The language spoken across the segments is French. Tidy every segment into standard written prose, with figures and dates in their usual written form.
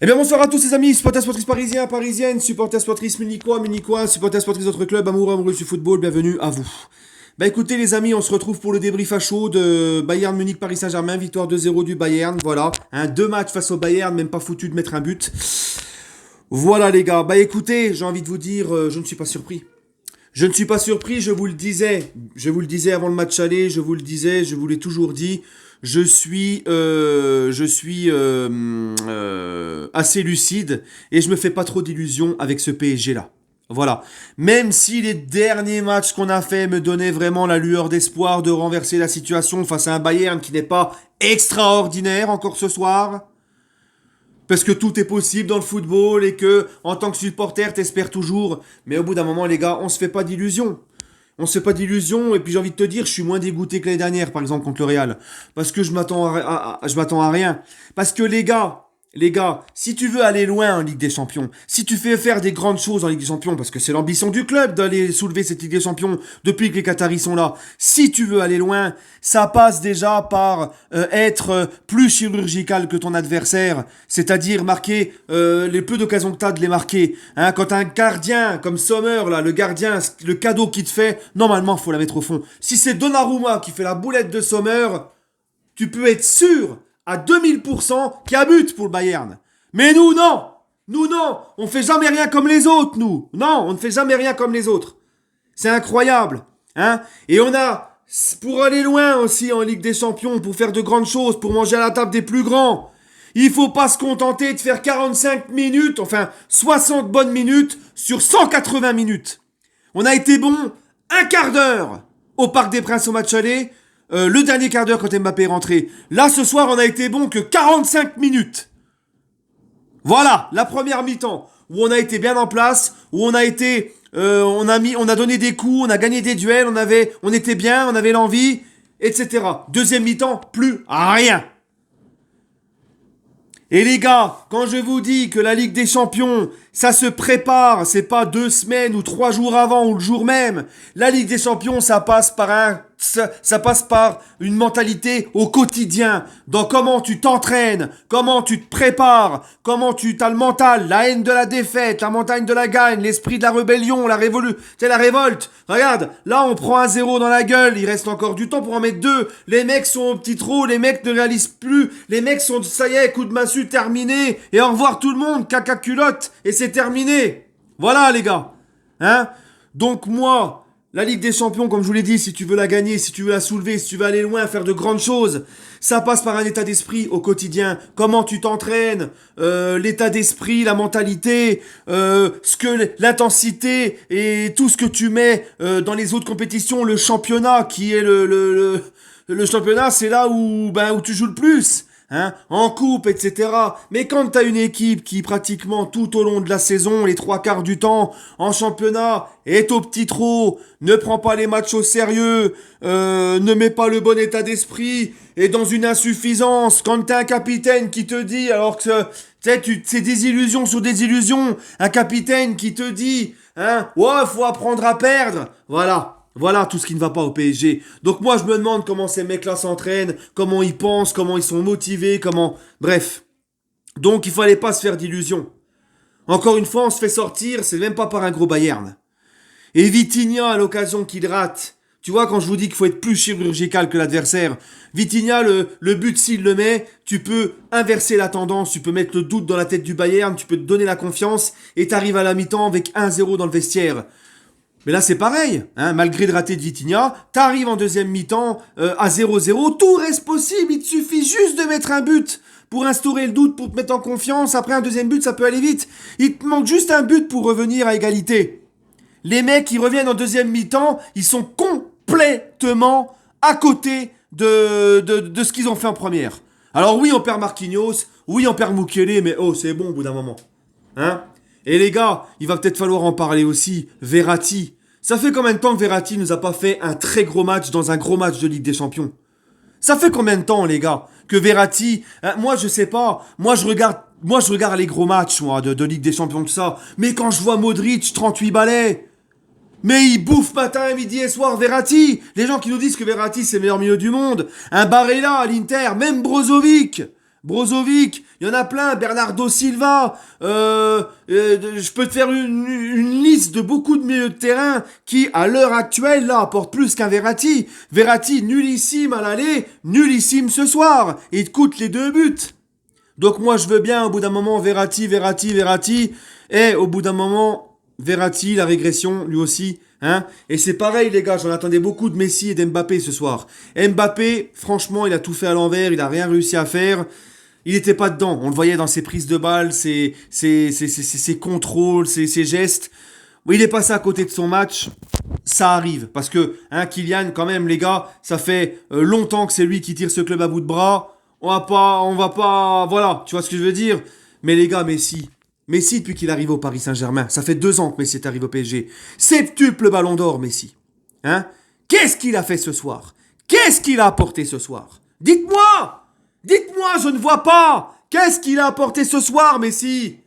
Eh bien bonsoir à tous les amis, supporters sportifs parisiens, parisiennes, supporters sportifs munichois, munichois, supporters sportifs d'autres clubs, amoureux, amoureux du football, bienvenue à vous. Bah écoutez les amis, on se retrouve pour le débrief à chaud de Bayern Munich Paris Saint-Germain, victoire 2-0 du Bayern, voilà. Deux matchs face au Bayern, même pas foutu de mettre un but. Voilà les gars, bah écoutez, j'ai envie de vous dire, je ne suis pas surpris. Je ne suis pas surpris, je vous le disais avant le match aller, je vous le disais, je vous l'ai toujours dit, je suis assez lucide et je me fais pas trop d'illusions avec ce PSG là. Voilà. Même si les derniers matchs qu'on a fait me donnaient vraiment la lueur d'espoir de renverser la situation face à un Bayern qui n'est pas extraordinaire encore ce soir. Parce que tout est possible dans le football et que, en tant que supporter, t'espères toujours. Mais au bout d'un moment, les gars, on se fait pas d'illusions. On se fait pas d'illusions, et puis j'ai envie de te dire, je suis moins dégoûté que l'année dernière, par exemple, contre le Real. Parce que je m'attends à rien. Parce que les gars, si tu veux aller loin en Ligue des Champions, si tu fais faire des grandes choses en Ligue des Champions, parce que c'est l'ambition du club d'aller soulever cette Ligue des Champions depuis que les Qataris sont là, si tu veux aller loin, ça passe déjà par être plus chirurgical que ton adversaire, c'est-à-dire marquer les peu d'occasions que t'as de les marquer. Hein, quand un gardien comme Sommer, là, le gardien, le cadeau qu'il te fait, normalement, faut la mettre au fond. Si c'est Donnarumma qui fait la boulette de Sommer, tu peux être sûr à 2000% qu'il y a but pour le Bayern. Mais nous, non. Nous, non. On fait jamais rien comme les autres, nous. Non, on ne fait jamais rien comme les autres. C'est incroyable. Hein. Et on a, pour aller loin aussi en Ligue des Champions, pour faire de grandes choses, pour manger à la table des plus grands, il faut pas se contenter de faire 45 minutes, enfin 60 bonnes minutes sur 180 minutes. On a été bon un quart d'heure au Parc des Princes au match aller, le dernier quart d'heure quand Mbappé est rentré. Là, ce soir, on a été bon que 45 minutes. Voilà, la première mi-temps, où on a été bien en place, où on a été, on a donné des coups, on a gagné des duels, on était bien, on avait l'envie, etc. Deuxième mi-temps, plus rien. Et les gars, quand je vous dis que la Ligue des Champions, ça se prépare, c'est pas 2 semaines ou 3 jours avant ou le jour même. La Ligue des Champions, ça passe par une mentalité au quotidien, dans comment tu t'entraînes, comment tu te prépares, comment tu t'as le mental, la haine de la défaite, la montagne de la gagne, l'esprit de la rébellion, la révolte. Regarde, là on prend un 0 dans la gueule, il reste encore du temps pour en mettre 2. Les mecs sont au petit trou, les mecs ne réalisent plus, les mecs sont, ça y est, coup de massue terminé, et au revoir tout le monde, caca culotte, et c'est terminé. Voilà les gars. Hein? Donc moi, la Ligue des Champions, comme je vous l'ai dit, si tu veux la gagner, si tu veux la soulever, si tu veux aller loin, faire de grandes choses, ça passe par un état d'esprit au quotidien. Comment tu t'entraînes, l'état d'esprit, la mentalité, l'intensité et tout ce que tu mets dans les autres compétitions, le championnat qui est le championnat, c'est là où tu joues le plus. Hein, en coupe, etc. Mais quand t'as une équipe qui pratiquement tout au long de la saison, les 3/4 du temps, en championnat, est au petit trot, ne prend pas les matchs au sérieux, ne met pas le bon état d'esprit, est dans une insuffisance, quand t'as un capitaine qui te dit, alors que c'est des illusions sur des illusions, un capitaine qui te dit, hein, ouais, faut apprendre à perdre, voilà tout ce qui ne va pas au PSG. Donc moi je me demande comment ces mecs-là s'entraînent, comment ils pensent, comment ils sont motivés, comment... Bref. Donc il fallait pas se faire d'illusions. Encore une fois, on se fait sortir, c'est même pas par un gros Bayern. Et Vitinha, à l'occasion qu'il rate, tu vois, quand je vous dis qu'il faut être plus chirurgical que l'adversaire, Vitinha, le but s'il le met, tu peux inverser la tendance, tu peux mettre le doute dans la tête du Bayern, tu peux te donner la confiance, et t'arrives à la mi-temps avec 1-0 dans le vestiaire. Mais là, c'est pareil, hein, malgré le raté de Vitinha, t'arrives en deuxième mi-temps à 0-0, tout reste possible, il te suffit juste de mettre un but pour instaurer le doute, pour te mettre en confiance, après un deuxième but, ça peut aller vite. Il te manque juste un but pour revenir à égalité. Les mecs qui reviennent en deuxième mi-temps, ils sont complètement à côté de ce qu'ils ont fait en première. Alors oui, on perd Marquinhos, oui, on perd Mukiele, mais oh, c'est bon au bout d'un moment. Hein ? Et les gars, il va peut-être falloir en parler aussi. Verratti. Ça fait combien de temps que Verratti nous a pas fait un très gros match dans un gros match de Ligue des Champions? Ça fait combien de temps, les gars, que Verratti... moi, je sais pas. Moi, je regarde les gros matchs, moi, de Ligue des Champions, tout ça. Mais quand je vois Modric, 38 balais... Mais il bouffe matin, midi et soir Verratti. Les gens qui nous disent que Verratti, c'est le meilleur milieu du monde. Un Barella à l'Inter, même Brozovic. Brozovic, il y en a plein, Bernardo Silva, je peux te faire une liste de beaucoup de milieux de terrain qui, à l'heure actuelle, là, apportent plus qu'un Verratti. Verratti, nullissime à l'aller, nullissime ce soir. Il te coûte les 2 buts. Donc moi, je veux bien, au bout d'un moment, Verratti. Et au bout d'un moment, Verratti, la régression, lui aussi. Hein, et c'est pareil les gars, j'en attendais beaucoup de Messi et d'Mbappé ce soir. Mbappé, franchement, il a tout fait à l'envers, il a rien réussi à faire. Il était pas dedans, on le voyait dans ses prises de balles, ses contrôles, ses gestes. Il est passé à côté de son match, ça arrive. Parce que Kylian, quand même les gars, ça fait longtemps que c'est lui qui tire ce club à bout de bras. On va pas, voilà, tu vois ce que je veux dire. Mais les gars, Messi, depuis qu'il arrive au Paris Saint-Germain, ça fait 2 ans que Messi est arrivé au PSG. Septuple ballon d'or, Messi. Hein? Qu'est-ce qu'il a fait ce soir? Qu'est-ce qu'il a apporté ce soir? Dites-moi! Dites-moi, je ne vois pas! Qu'est-ce qu'il a apporté ce soir, Messi?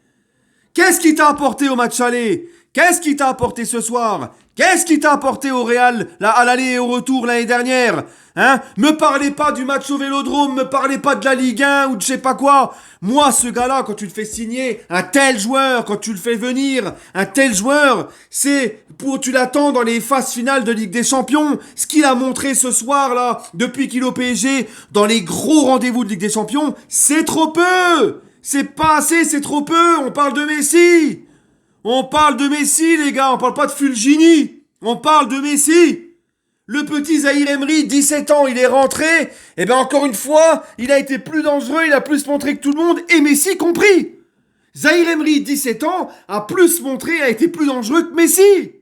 Qu'est-ce qu'il t'a apporté au match aller? Qu'est-ce qu'il t'a apporté ce soir? Qu'est-ce qu'il t'a apporté au Real, à l'aller et au retour l'année dernière? Hein? Me parlez pas du match au Vélodrome, me parlez pas de la Ligue 1 ou de je sais pas quoi. Moi, ce gars-là, quand tu le fais signer, un tel joueur, quand tu le fais venir, un tel joueur, tu l'attends dans les phases finales de Ligue des Champions. Ce qu'il a montré ce soir-là, depuis qu'il est au PSG, dans les gros rendez-vous de Ligue des Champions, c'est trop peu! C'est pas assez, c'est trop peu! On parle de Messi! On parle de Messi, les gars, on parle pas de Fulgini. On parle de Messi. Le petit Zahir Emery, 17 ans, il est rentré. Et ben encore une fois, il a été plus dangereux, il a plus montré que tout le monde, et Messi compris. Zahir Emery, 17 ans, a plus montré, a été plus dangereux que Messi.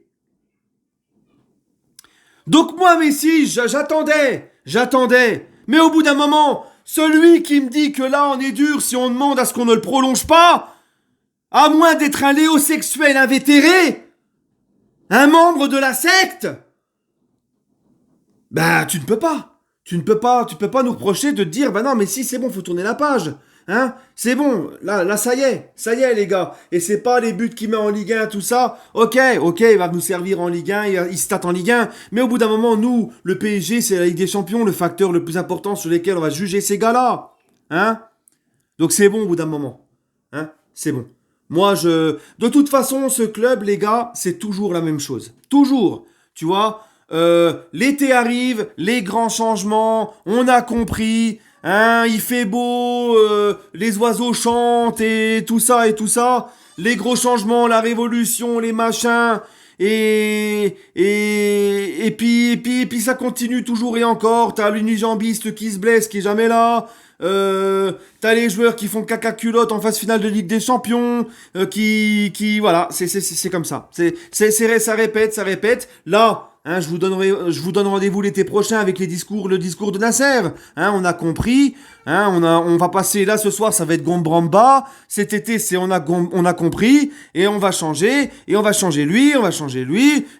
Donc moi, Messi, j'attendais. Mais au bout d'un moment, celui qui me dit que là, on est dur si on demande à ce qu'on ne le prolonge pas, à moins d'être un léosexuel invétéré, un membre de la secte, bah tu ne peux pas. Tu peux pas nous reprocher de te dire, bah non mais si c'est bon, faut tourner la page. Hein? C'est bon, là ça y est les gars. Et c'est pas les buts qu'il met en Ligue 1, tout ça. Ok, il va nous servir en Ligue 1, il se tâte en Ligue 1. Mais au bout d'un moment, nous, le PSG, c'est la Ligue des Champions, le facteur le plus important sur lequel on va juger ces gars-là. Hein? Donc c'est bon au bout d'un moment. Hein? C'est bon. Moi, de toute façon, ce club, les gars, c'est toujours la même chose. Toujours. Tu vois, l'été arrive, les grands changements, on a compris. Hein, il fait beau, les oiseaux chantent et tout ça. Les gros changements, la révolution, les machins. Et puis ça continue toujours et encore. T'as l'unijambiste qui se blesse, qui est jamais là. T'as les joueurs qui font caca culotte en phase finale de Ligue des Champions, voilà, c'est comme ça. Ça répète. Là, hein, je vous donne rendez-vous l'été prochain avec le discours de Nasser. Hein, on a compris. Hein, on va passer là ce soir, ça va être Gombramba. Cet été, on a compris et on va changer et on va changer lui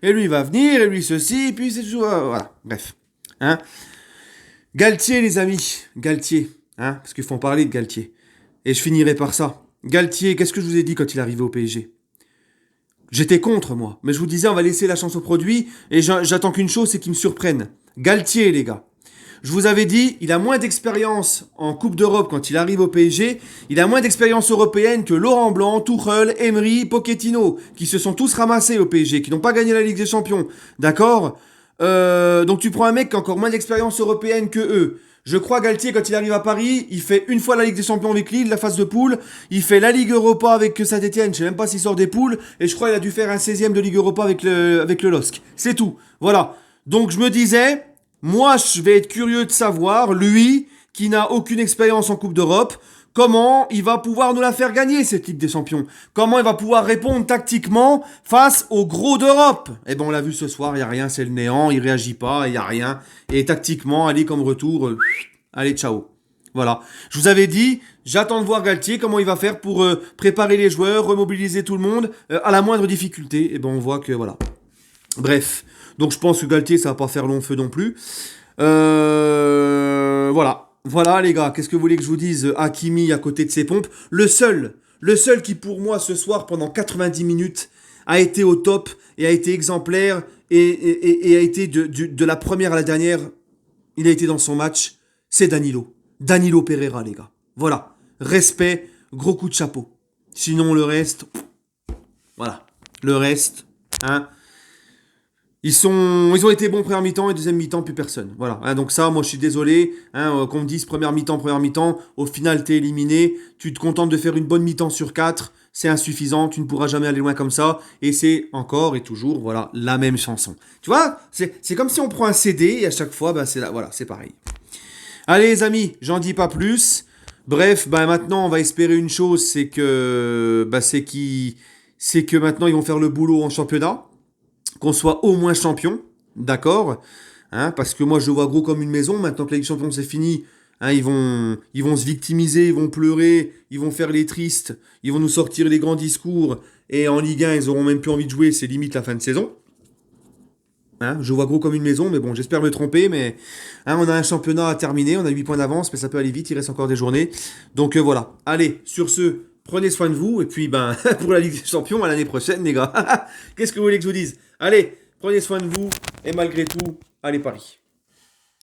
et lui va venir et lui ceci et puis c'est toujours voilà. Bref. Hein. Galtier, les amis, Galtier. Hein, parce qu'il faut en parler de Galtier. Et je finirai par ça. Galtier, qu'est-ce que je vous ai dit quand il est arrivé au PSG? J'étais contre, moi. Mais je vous disais, on va laisser la chance au produit. Et j'attends qu'une chose, c'est qu'il me surprenne. Galtier, les gars. Je vous avais dit, il a moins d'expérience en Coupe d'Europe quand il arrive au PSG. Il a moins d'expérience européenne que Laurent Blanc, Tuchel, Emery, Pochettino, qui se sont tous ramassés au PSG, qui n'ont pas gagné la Ligue des Champions. D'accord? Donc tu prends un mec qui a encore moins d'expérience européenne que eux. Je crois Galtier, quand il arrive à Paris, il fait une fois la Ligue des Champions avec Lille, la phase de poule. Il fait la Ligue Europa avec Saint-Etienne, je sais même pas s'il sort des poules. Et je crois qu'il a dû faire un 16e de Ligue Europa avec le LOSC. C'est tout. Voilà. Donc je me disais, moi je vais être curieux de savoir, lui, qui n'a aucune expérience en Coupe d'Europe, comment il va pouvoir nous la faire gagner, cette Ligue des Champions. Comment il va pouvoir répondre tactiquement face aux gros d'Europe. Eh ben on l'a vu ce soir, il n'y a rien, c'est le néant, il réagit pas, il n'y a rien. Et tactiquement, allez comme retour, allez ciao. Voilà. Je vous avais dit, j'attends de voir Galtier, comment il va faire pour préparer les joueurs, remobiliser tout le monde, à la moindre difficulté. Et ben on voit que voilà. Bref. Donc je pense que Galtier, ça va pas faire long feu non plus. Voilà. Voilà les gars, qu'est-ce que vous voulez que je vous dise? Hakimi à côté de ses pompes. Le seul qui pour moi ce soir pendant 90 minutes a été au top et a été exemplaire et a été de la première à la dernière, il a été dans son match, c'est Danilo. Danilo Pereira les gars. Voilà. Respect, gros coup de chapeau. Sinon, le reste, voilà. Le reste, hein. Ils ont été bons première mi-temps et deuxième mi-temps, plus personne. Voilà. Hein, donc ça, moi, je suis désolé. Hein, qu'on me dise première mi-temps. Au final, t'es éliminé. Tu te contentes de faire une bonne mi-temps sur 4. C'est insuffisant. Tu ne pourras jamais aller loin comme ça. Et c'est encore et toujours, voilà, la même chanson. Tu vois, c'est comme si on prend un CD et à chaque fois, bah, c'est là, voilà, c'est pareil. Allez, les amis, j'en dis pas plus. Bref, bah, maintenant, on va espérer une chose, c'est que maintenant, ils vont faire le boulot en championnat, qu'on soit au moins champion, d'accord, hein, parce que moi je le vois gros comme une maison, maintenant que la Ligue des Champions c'est fini, hein, ils vont se victimiser, ils vont pleurer, ils vont faire les tristes, ils vont nous sortir les grands discours, et en Ligue 1 ils auront même plus envie de jouer, c'est limite la fin de saison. Hein, je vois gros comme une maison, mais bon, j'espère me tromper, mais hein, on a un championnat à terminer, on a 8 points d'avance, mais ça peut aller vite, il reste encore des journées. Donc voilà, allez, sur ce, prenez soin de vous, et puis ben, pour la Ligue des Champions, à l'année prochaine, les gars. Qu'est-ce que vous voulez que je vous dise? Allez, prenez soin de vous, et malgré tout, allez Paris.